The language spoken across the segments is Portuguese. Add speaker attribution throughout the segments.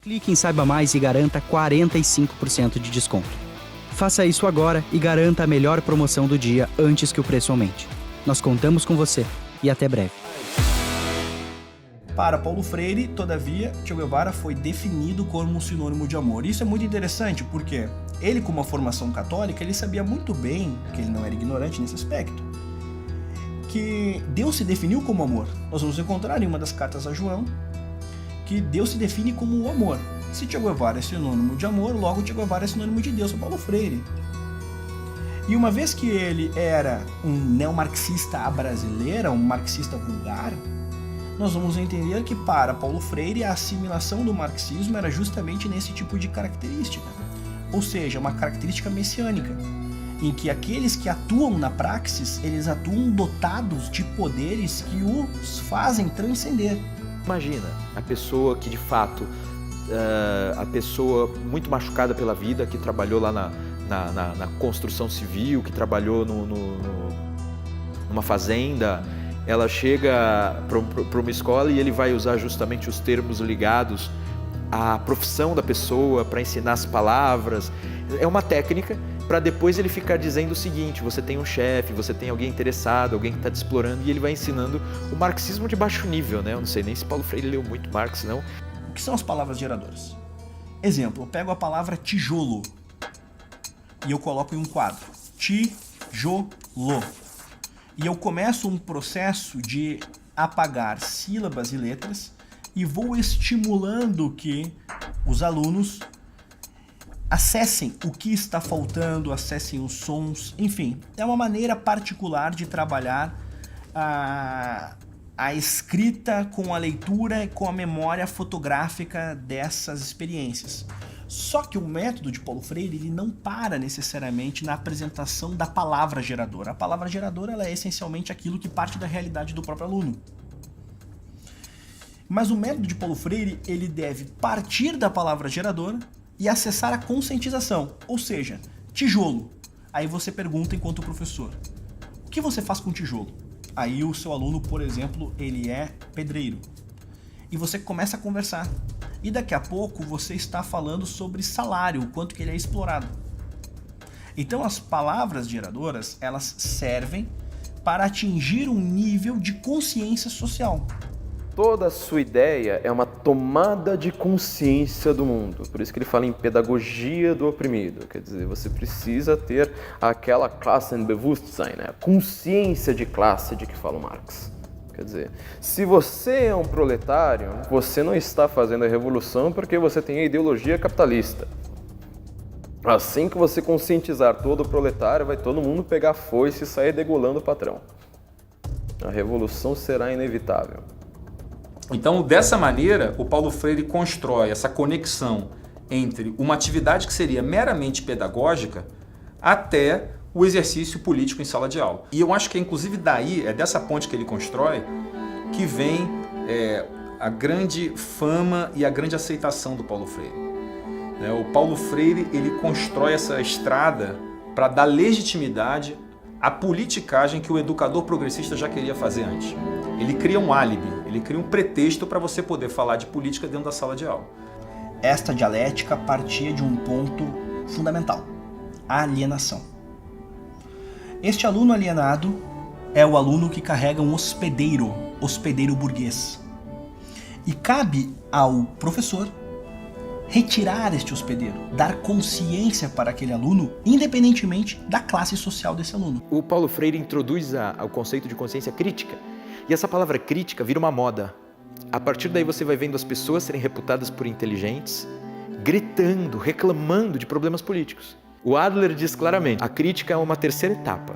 Speaker 1: Clique em Saiba Mais e garanta 45% de desconto. Faça isso agora e garanta a melhor promoção do dia antes que o preço aumente. Nós contamos com você e até breve.
Speaker 2: Para Paulo Freire, todavia, Che Guevara foi definido como um sinônimo de amor. Isso é muito interessante porque ele, com uma formação católica, ele sabia muito bem, que ele não era ignorante nesse aspecto, que Deus se definiu como amor. Nós vamos encontrar em uma das cartas a João que Deus se define como o amor. Se Che Guevara é sinônimo de amor, logo Che Guevara é sinônimo de Deus, o Paulo Freire. E uma vez que ele era um neomarxista à brasileira, um marxista vulgar, nós vamos entender que para Paulo Freire a assimilação do marxismo era justamente nesse tipo de característica. Ou seja, uma característica messiânica, em que aqueles que atuam na praxis, eles atuam dotados de poderes que os fazem transcender.
Speaker 3: Imagina a pessoa que de fato, a pessoa muito machucada pela vida, que trabalhou lá na construção civil, que trabalhou numa fazenda, ela chega para uma escola e ele vai usar justamente os termos ligados à profissão da pessoa para ensinar as palavras. É uma técnica para depois ele ficar dizendo o seguinte: você tem um chefe, você tem alguém interessado, alguém que está te explorando, e ele vai ensinando o marxismo de baixo nível, né? Eu não sei nem se Paulo Freire leu muito Marx, não.
Speaker 2: O que são as palavras geradoras? Exemplo, eu pego a palavra tijolo e eu coloco em um quadro. Tijolo. E eu começo um processo de apagar sílabas e letras e vou estimulando que os alunos acessem o que está faltando, acessem os sons, enfim. É uma maneira particular de trabalhar a escrita com a leitura e com a memória fotográfica dessas experiências. Só que o método de Paulo Freire ele não para necessariamente na apresentação da palavra geradora. A palavra geradora ela é essencialmente aquilo que parte da realidade do próprio aluno. Mas o método de Paulo Freire ele deve partir da palavra geradora e acessar a conscientização, ou seja, tijolo. Aí você pergunta enquanto professor, o que você faz com tijolo? Aí o seu aluno, por exemplo, ele é pedreiro. E você começa a conversar. E daqui a pouco você está falando sobre salário, o quanto que ele é explorado. Então as palavras geradoras, elas servem para atingir um nível de consciência social.
Speaker 3: Toda a sua ideia é uma tomada de consciência do mundo. Por isso que ele fala em pedagogia do oprimido. Quer dizer, você precisa ter aquela Klassenbewusstsein, né? A consciência de classe de que fala o Marx. Quer dizer, se você é um proletário, você não está fazendo a revolução porque você tem a ideologia capitalista. Assim que você conscientizar todo o proletário, vai todo mundo pegar a foice e sair degolando o patrão. A revolução será inevitável.
Speaker 4: Então, dessa maneira, o Paulo Freire constrói essa conexão entre uma atividade que seria meramente pedagógica até o exercício político em sala de aula. E eu acho que, inclusive, daí, é dessa ponte que ele constrói, que vem a grande fama e a grande aceitação do Paulo Freire. O Paulo Freire ele constrói essa estrada para dar legitimidade à politicagem que o educador progressista já queria fazer antes. Ele cria um álibi, ele cria um pretexto para você poder falar de política dentro da sala de aula.
Speaker 2: Esta dialética partia de um ponto fundamental, a alienação. Este aluno alienado é o aluno que carrega um hospedeiro burguês. E cabe ao professor retirar este hospedeiro, dar consciência para aquele aluno, independentemente da classe social desse aluno.
Speaker 3: O Paulo Freire introduz o conceito de consciência crítica. E essa palavra crítica vira uma moda. A partir daí você vai vendo as pessoas serem reputadas por inteligentes, gritando, reclamando de problemas políticos. O Adler diz claramente, a crítica é uma terceira etapa.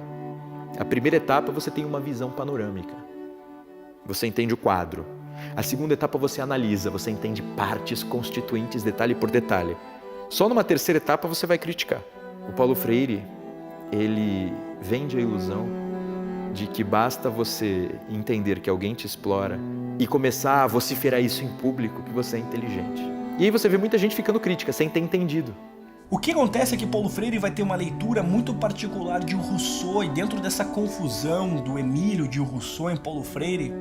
Speaker 3: A primeira etapa você tem uma visão panorâmica. Você entende o quadro. A segunda etapa você analisa, você entende partes constituintes, detalhe por detalhe. Só numa terceira etapa você vai criticar. O Paulo Freire, ele vende a ilusão de que basta você entender que alguém te explora e começar a vociferar isso em público que você é inteligente. E aí você vê muita gente ficando crítica, sem ter entendido.
Speaker 2: O que acontece é que Paulo Freire vai ter uma leitura muito particular de Rousseau, e dentro dessa confusão do Emílio de Rousseau em Paulo Freire,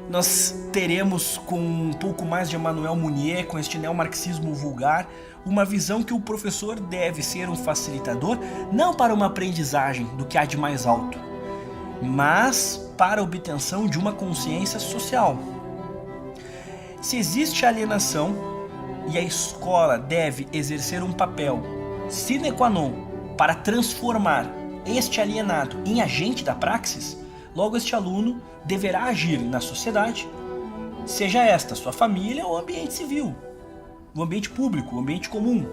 Speaker 2: Nós teremos, com um pouco mais de Emmanuel Mounier, com este neomarxismo vulgar, uma visão que o professor deve ser um facilitador, não para uma aprendizagem do que há de mais alto, mas para a obtenção de uma consciência social. Se existe alienação e a escola deve exercer um papel sine qua non para transformar este alienado em agente da praxis, logo este aluno deverá agir na sociedade, seja esta sua família ou ambiente civil, o ambiente público, o ambiente comum.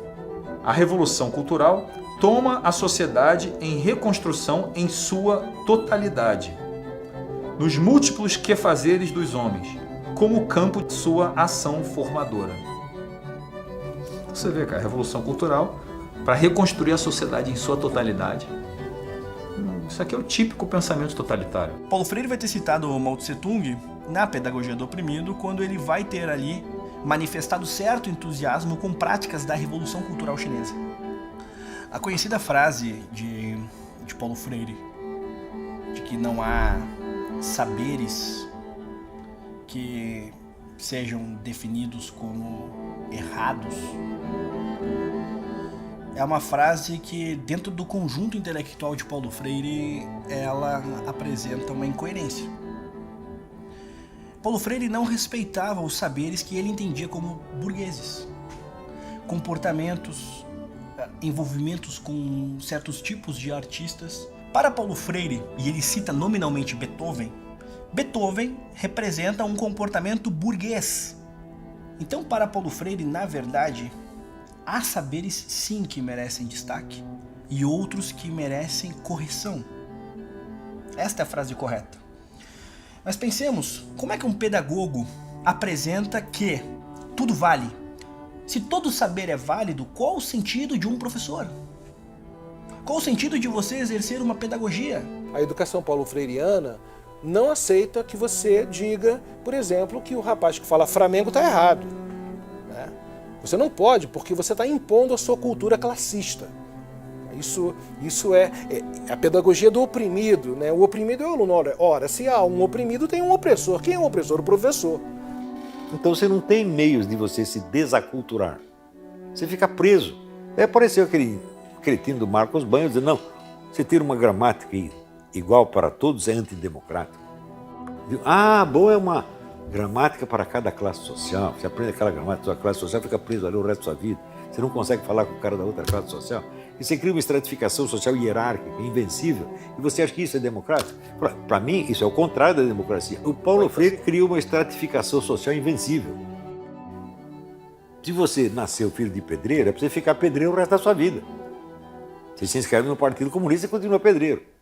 Speaker 4: A revolução cultural toma a sociedade em reconstrução em sua totalidade, nos múltiplos quefazeres dos homens, como campo de sua ação formadora. Você vê, cara, a revolução cultural para reconstruir a sociedade em sua totalidade. Isso aqui é o típico pensamento totalitário.
Speaker 2: Paulo Freire vai ter citado Mao Tse Tung na Pedagogia do Oprimido, quando ele vai ter ali manifestado certo entusiasmo com práticas da Revolução Cultural Chinesa. A conhecida frase de Paulo Freire, de que não há saberes que sejam definidos como errados, é uma frase que, dentro do conjunto intelectual de Paulo Freire, ela apresenta uma incoerência. Paulo Freire não respeitava os saberes que ele entendia como burgueses. Comportamentos, envolvimentos com certos tipos de artistas. Para Paulo Freire, e ele cita nominalmente Beethoven, Beethoven representa um comportamento burguês. Então, para Paulo Freire, na verdade, há saberes sim que merecem destaque e outros que merecem correção. Esta é a frase correta. Mas pensemos, como é que um pedagogo apresenta que tudo vale? Se todo saber é válido, qual o sentido de um professor? Qual o sentido de você exercer uma pedagogia?
Speaker 5: A educação paulo-freiriana não aceita que você diga, por exemplo, que o rapaz que fala Flamengo está errado. Né? Você não pode, porque você está impondo a sua cultura classista. Isso é a pedagogia do oprimido. Né? O oprimido é o aluno. Ora, se há um oprimido, tem um opressor. Quem é o opressor? O professor.
Speaker 6: Então você não tem meios de você se desaculturar. Você fica preso. Aí apareceu aquele cretino do Marcos Banho dizendo, não, você tira uma gramática igual para todos, é antidemocrático. Ah, bom, é uma gramática para cada classe social. Você aprende aquela gramática da sua classe social, fica preso ali o resto da sua vida. Você não consegue falar com o cara da outra classe social. E você cria uma estratificação social hierárquica, invencível, e você acha que isso é democrático? Para mim, isso é o contrário da democracia. O Paulo Freire criou uma estratificação social invencível. Se você nasceu filho de pedreiro, é para você ficar pedreiro o resto da sua vida. Você se inscreve no Partido Comunista e continua pedreiro.